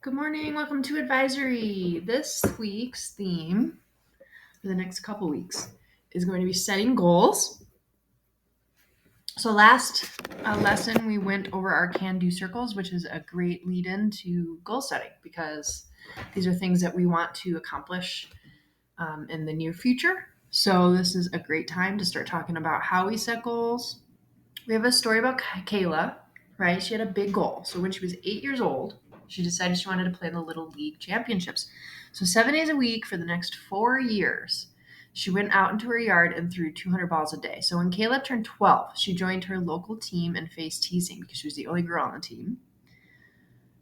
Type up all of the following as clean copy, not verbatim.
Good morning. Welcome to Advisory. This week's theme for the next couple weeks is going to be setting goals. So, last lesson we went over our can do circles, which is a great lead in to goal setting because these are things that we want to accomplish in the near future. So, this is a great time to start talking about how we set goals. We have a story about Kayla, right? She had a big goal. So, when she was 8 years old, she decided she wanted to play in the Little League Championships. So 7 days a week for the next 4 years, she went out into her yard and threw 200 balls a day. So when Kayla turned 12, she joined her local team and faced teasing because she was the only girl on the team.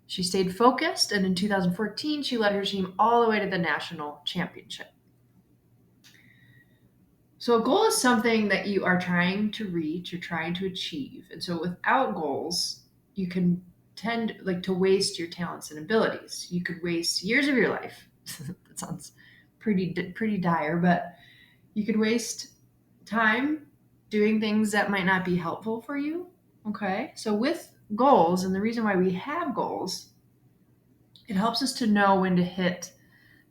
She stayed focused, and in 2014, she led her team all the way to the national championship. So a goal is something that you are trying to reach, you're trying to achieve. And so without goals, you can tend to waste your talents and abilities. You could waste years of your life. That sounds pretty dire, but you could waste time doing things that might not be helpful for you. Okay? So with goals, and the reason why we have goals, it helps us to know when to hit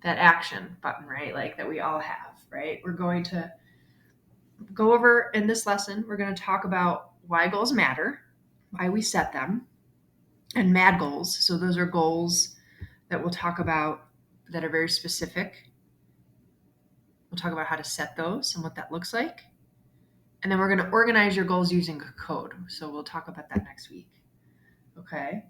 that action button, right? Like that we all have, right? We're going to go over in this lesson, we're going to talk about why goals matter, why we set them, and MAD goals. So those are goals that we'll talk about that are very specific. We'll talk about how to set those and what that looks like. And then we're going to organize your goals using a code. So we'll talk about that next week. Okay.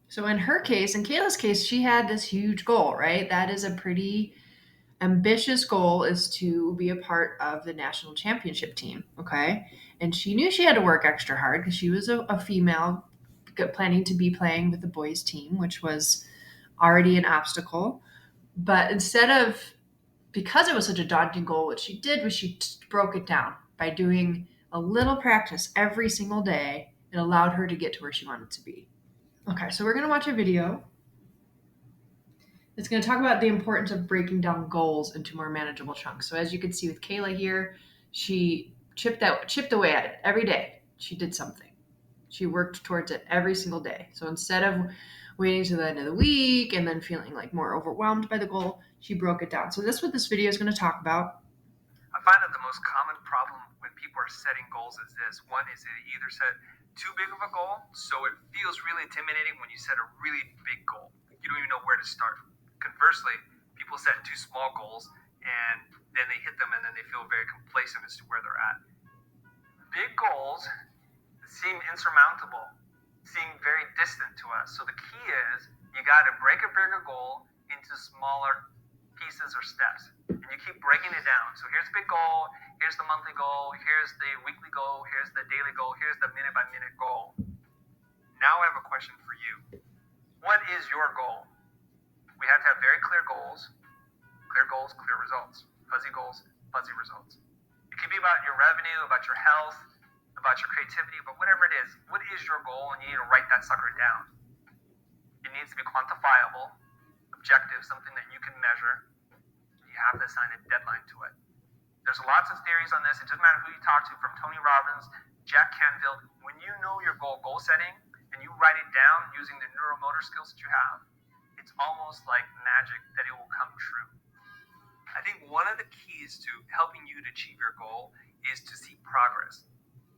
So in her case, in Kayla's case, she had this huge goal, right? That is a pretty ambitious goal, is to be a part of the national championship team. Okay. And she knew she had to work extra hard because she was a female planning to be playing with the boys team, which was already an obstacle. But because it was such a daunting goal, what she did was she broke it down by doing a little practice every single day. It allowed her to get to where she wanted to be. Okay. So we're going to watch a video. It's going to talk about the importance of breaking down goals into more manageable chunks. So as you can see with Kayla here, she chipped away at it every day. She did something. She worked towards it every single day. So instead of waiting to the end of the week and then feeling like more overwhelmed by the goal, she broke it down. So that's what this video is going to talk about. I find that the most common problem when people are setting goals is this. One is they either set too big of a goal, so it feels really intimidating when you set a really big goal. You don't even know where to start. Conversely, people set too small goals and then they hit them and then they feel very complacent as to where they're at. Big goals seem insurmountable, seem very distant to us. So the key is you got to break a bigger goal into smaller pieces or steps. And you keep breaking it down. So here's the big goal, here's the monthly goal, here's the weekly goal, here's the daily goal, here's the minute by minute goal. Now I have a question for you. What is your goal? We have to have very clear goals, clear results. Fuzzy goals, fuzzy results. It can be about your revenue, about your health, about your creativity, but whatever it is, what is your goal? And you need to write that sucker down. It needs to be quantifiable, objective, something that you can measure. You have to assign a deadline to it. There's lots of theories on this. It doesn't matter who you talk to, from Tony Robbins, Jack Canfield. When you know your goal setting, and you write it down using the neuromotor skills that you have, it's almost like magic that it will come true. I think one of the keys to helping you to achieve your goal is to see progress.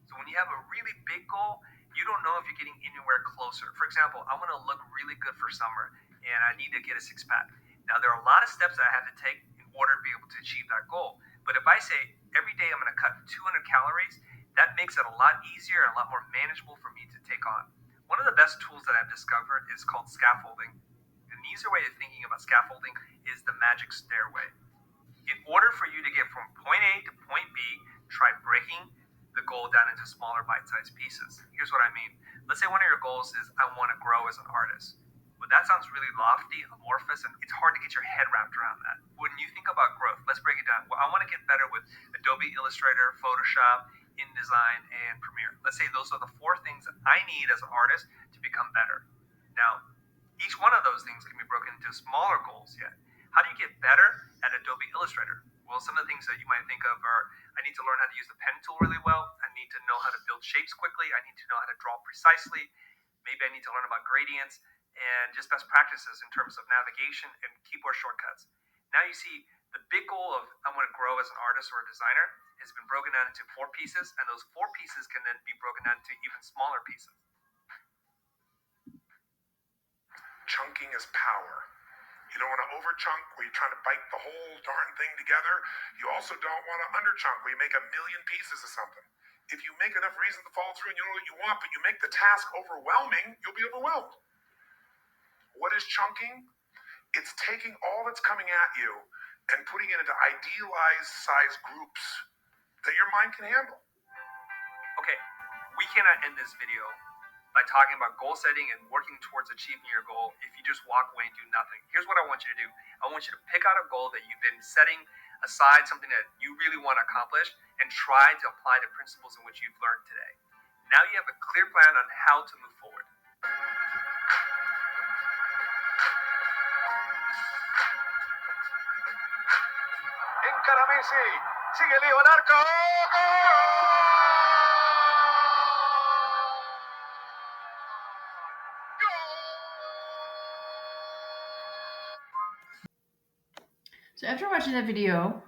So when you have a really big goal, you don't know if you're getting anywhere closer. For example, I want to look really good for summer, and I need to get a six-pack. Now, there are a lot of steps that I have to take in order to be able to achieve that goal. But if I say every day I'm going to cut 200 calories, that makes it a lot easier and a lot more manageable for me to take on. One of the best tools that I've discovered is called scaffolding. An easier way of thinking about scaffolding is the magic stairway. In order for you to get from point A to point B, try breaking the goal down into smaller bite-sized pieces. Here's what I mean. Let's say one of your goals is, I want to grow as an artist. But that sounds really lofty, amorphous, and it's hard to get your head wrapped around that. When you think about growth, let's break it down. Well, I want to get better with Adobe Illustrator, Photoshop, InDesign, and Premiere. Let's say those are the 4 things that I need as an artist to become better. Now, each one of those things can be broken into smaller goals yet. How do you get better at Adobe Illustrator? Well, some of the things that you might think of are, I need to learn how to use the pen tool really well. I need to know how to build shapes quickly. I need to know how to draw precisely. Maybe I need to learn about gradients. and just best practices in terms of navigation and keyboard shortcuts. Now you see the big goal of I want to grow as an artist or a designer has been broken down into 4 pieces, and those 4 pieces can then be broken down into even smaller pieces. Chunking is power. You don't want to over chunk where you're trying to bite the whole darn thing together. You also don't want to under chunk where you make a million pieces of something. If you make enough reasons to follow through and you know what you want, but you make the task overwhelming, you'll be overwhelmed. What is chunking? It's taking all that's coming at you and putting it into idealized size groups that your mind can handle. Okay, we cannot end this video by talking about goal setting and working towards achieving your goal if you just walk away and do nothing. Here's what I want you to do. I want you to pick out a goal that you've been setting aside, something that you really want to accomplish, and try to apply the principles in which you've learned today. Now you have a clear plan on how to move forward. Encara Messi, sigue Leo en arco. So after watching that video,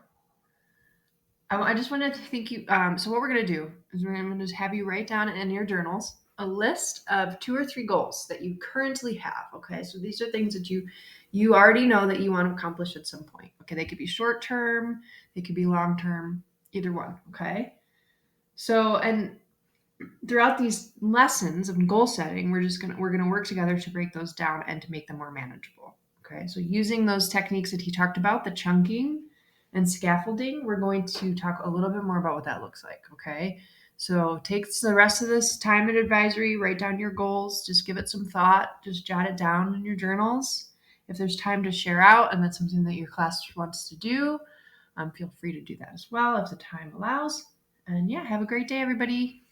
I just wanted to thank you. So what we're going to do is we're going to have you write down in your journals a list of 2 or 3 goals that you currently have. Okay, so these are things that you already know that you want to accomplish at some point. Okay, they could be short term, they could be long term, either one. Okay, so and throughout these lessons of goal setting, we're gonna work together to break those down and to make them more manageable. Okay, so using those techniques that he talked about, the chunking and scaffolding, we're going to talk a little bit more about what that looks like. Okay, so take the rest of this time and advisory, write down your goals, just give it some thought, just jot it down in your journals. If there's time to share out and that's something that your class wants to do, feel free to do that as well if the time allows. And yeah, have a great day, everybody.